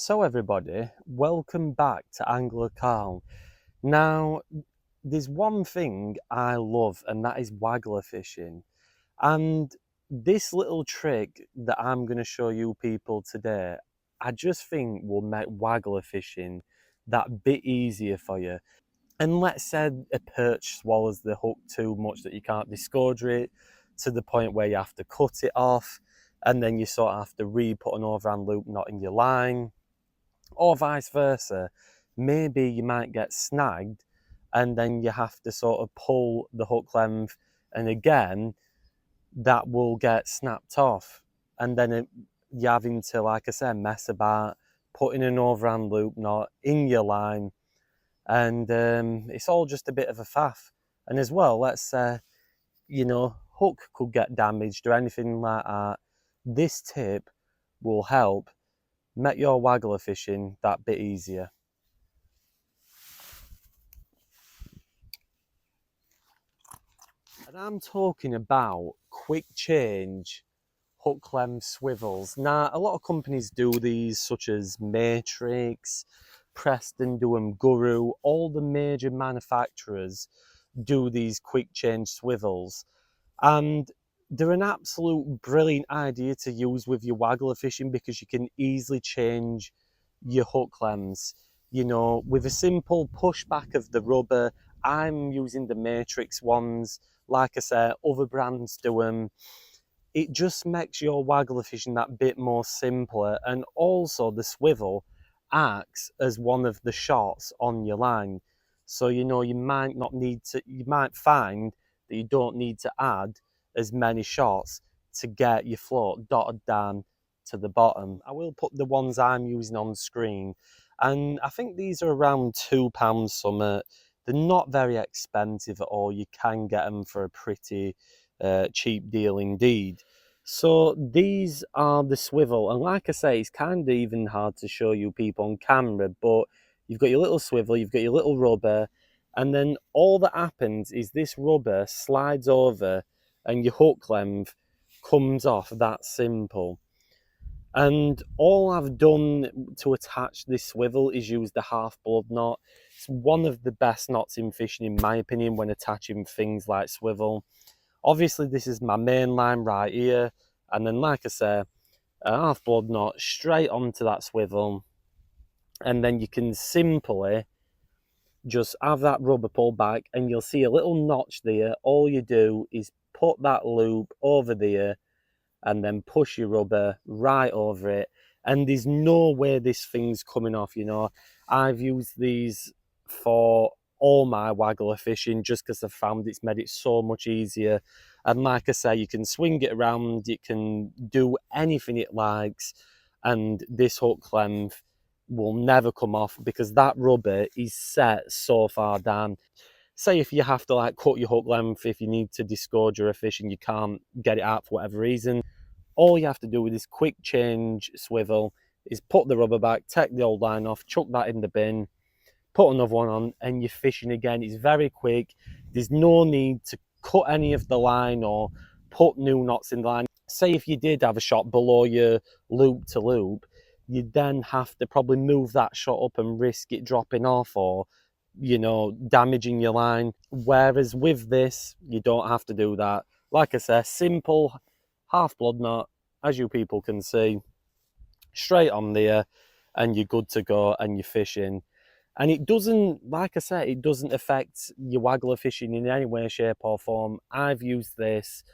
So everybody, welcome back to Angler Carl. Now, there's one thing I love and that is waggler fishing. And this little trick that I'm going to show you people today, I just think will make waggler fishing that bit easier for you. And let's say a perch swallows the hook too much that you can't disgorge it to the point where you have to cut it off and then you sort of have to re-put an overhand loop knot in your line, or vice versa. Maybe you might get snagged and then you have to sort of pull the hook length, and again that will get snapped off, and then you're having to, like I said, mess about putting an overhand loop knot in your line, and it's all just a bit of a faff. And as well, let's say hook could get damaged or anything like that, this tip will help make your waggler fishing that bit easier. And I'm talking about quick change hook length swivels. Now, a lot of companies do these, such as Matrix, Preston do them, Guru, all the major manufacturers do these quick change swivels. And they're an absolute brilliant idea to use with your waggler fishing because you can easily change your hook lengths. With a simple pushback of the rubber. I'm using the Matrix ones. Like I said, other brands do them. It just makes your waggler fishing that bit more simpler, and also the swivel acts as one of the shots on your line. So you might not need to, you might find that you don't need to add as many shots to get your float dotted down to the bottom. I will put the ones I'm using on screen, and I think these are around £2 something. They're not very expensive at all. You can get them for a pretty cheap deal indeed. So these are the swivel, and like I say, it's kind of even hard to show you people on camera, but you've got your little swivel, you've got your little rubber, and then all that happens is this rubber slides over and your hook length comes off. That simple. And all I've done to attach this swivel is use the half blood knot. It's one of the best knots in fishing, in my opinion, when attaching things like swivel. Obviously, this is my main line right here, and then, like I say, a half blood knot straight onto that swivel, and then you can simply just have that rubber pulled back, and you'll see a little notch there. All you do is put that loop over there, and then push your rubber right over it, and there's no way this thing's coming off. I've used these for all my waggler fishing just because I've found it's made it so much easier. And like I say, you can swing it around, it can do anything it likes, and this hook length will never come off because that rubber is set so far down. Say if you have to like cut your hook length, if you need to disgorge your fish and you can't get it out for whatever reason, all you have to do with this quick change swivel is put the rubber back, take the old line off, chuck that in the bin, put another one on, and you're fishing again. It's very quick. There's no need to cut any of the line or put new knots in the line. Say if you did have a shot below your loop to loop, you'd then have to probably move that shot up and risk it dropping off or damaging your line. Whereas with this, you don't have to do that. Like I say, simple half blood knot, as you people can see, straight on there, and you're good to go and you're fishing. And it doesn't, like I said, it doesn't affect your waggler fishing in any way, shape or form. I've used this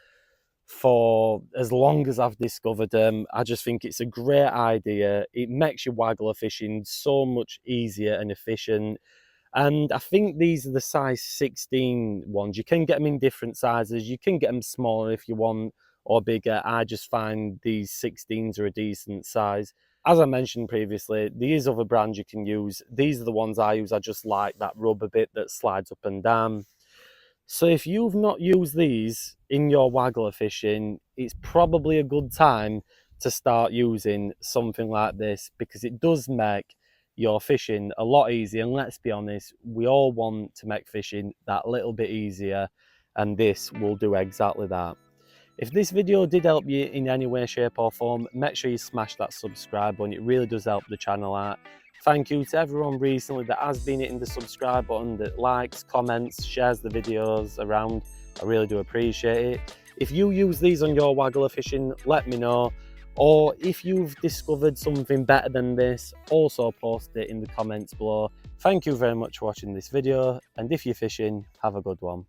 for as long as I've discovered them. I just think it's a great idea. It makes your waggler fishing so much easier and efficient. And I think these are the size 16 ones. You can get them in different sizes. You can get them smaller if you want, or bigger. I just find these 16s are a decent size. As I mentioned previously, there is other brands you can use. These are the ones I use. I just like that rubber bit that slides up and down. So if you've not used these in your waggler fishing, it's probably a good time to start using something like this, because it does make your fishing a lot easier. And let's be honest, we all want to make fishing that little bit easier, and this will do exactly that. If this video did help you in any way, shape or form, make sure you smash that subscribe button. It really does help the channel out. Thank you to everyone recently that has been hitting the subscribe button, that likes, comments, shares the videos around. I really do appreciate it. If you use these on your Waggler fishing, let me know. Or if you've discovered something better than this, also post it in the comments below. Thank you very much for watching this video, and if you're fishing, have a good one.